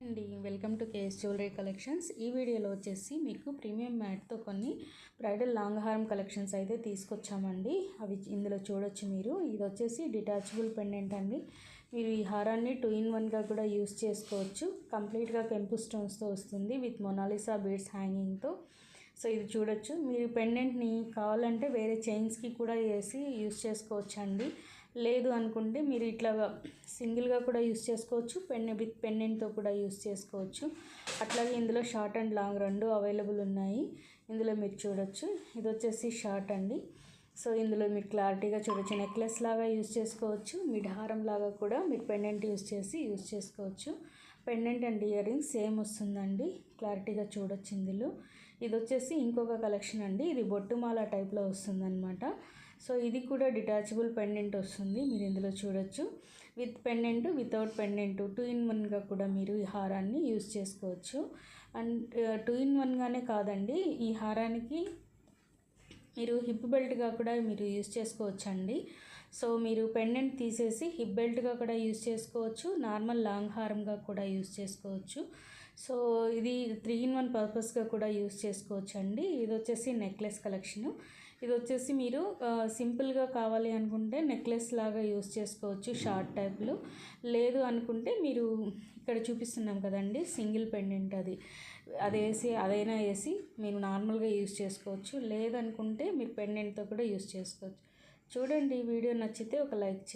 అండి welcome to KS jewellery collections. ఈ వీడియోలో వచ్చేసి మీకు ప్రీమియం మ్యాట్తో కొన్ని బ్రైడల్ లాంగ్ హారం కలెక్షన్స్ అయితే తీసుకొచ్చామండి. అవి ఇందులో చూడొచ్చు మీరు. ఇది వచ్చేసి డిటాచబుల్ పెండెంట్ అండి. మీరు ఈ హారాన్ని 2-in-1గా కూడా యూస్ చేసుకోవచ్చు. కంప్లీట్గా కెంపు స్టోన్స్తో వస్తుంది విత్ మొనాలిసా బీడ్స్ హ్యాంగింగ్తో. సో ఇది చూడొచ్చు. మీరు పెండెంట్ని కావాలంటే వేరే చైన్స్కి కూడా వేసి యూస్ చేసుకోవచ్చు అండి. లేదు అనుకుంటే మీరు ఇట్లా సింగిల్గా కూడా యూస్ చేసుకోవచ్చు, విత్ పెండెంట్తో కూడా యూస్ చేసుకోవచ్చు. అట్లాగే ఇందులో షార్ట్ అండ్ లాంగ్ రెండు అవైలబుల్ ఉన్నాయి. ఇందులో మీరు చూడొచ్చు. ఇది వచ్చేసి షార్ట్ అండి. సో ఇందులో మీరు క్లారిటీగా చూడొచ్చు. నెక్లెస్ లాగా యూస్ చేసుకోవచ్చు, మిడ్ హారం లాగా కూడా మీరు పెండెంట్ యూస్ చేసుకోవచ్చు. Pendant and ear rings same వస్తుందండి, క్లారిటీగా చూడొచ్చు ఇందులో. ఇది వచ్చేసి ఇంకొక కలెక్షన్ అండి. ఇది బొట్టుమాల టైప్లో వస్తుందన్నమాట. సో ఇది కూడా డిటాచబుల్ పెండెంట్ వస్తుంది, మీరు ఇందులో చూడొచ్చు. విత్ పెండెంట్, వితౌట్ పెండెంట్ 2-in-1గా కూడా మీరు ఈ హారాన్ని యూస్ చేసుకోవచ్చు. అండ్ 2-in-1గానే కాదండి, ఈ హారానికి మీరు హిప్ బెల్ట్గా కూడా మీరు యూస్ చేసుకోవచ్చండి. సో మీరు పెండెంట్ తీసేసి హిప్ బెల్ట్గా కూడా యూస్ చేసుకోవచ్చు, నార్మల్ లాంగ్ హారంగా కూడా యూస్ చేసుకోవచ్చు. సో ఇది 3-in-1 పర్పస్గా కూడా యూస్ చేసుకోవచ్చు అండి. ఇది వచ్చేసి నెక్లెస్ కలెక్షను. ఇది వచ్చేసి మీరు సింపుల్గా కావాలి అనుకుంటే నెక్లెస్ లాగా యూస్ చేసుకోవచ్చు షార్ట్ టైప్లో. లేదు అనుకుంటే మీరు ఇక్కడ చూపిస్తున్నాం కదండి సింగిల్ పెండెంట్, అదైనా వేసి మీరు నార్మల్గా యూస్ చేసుకోవచ్చు. లేదనుకుంటే మీరు పెండెంట్తో కూడా యూస్ చేసుకోవచ్చు. చూడండి, వీడియో నచ్చితే ఒక లైక్ చేయండి.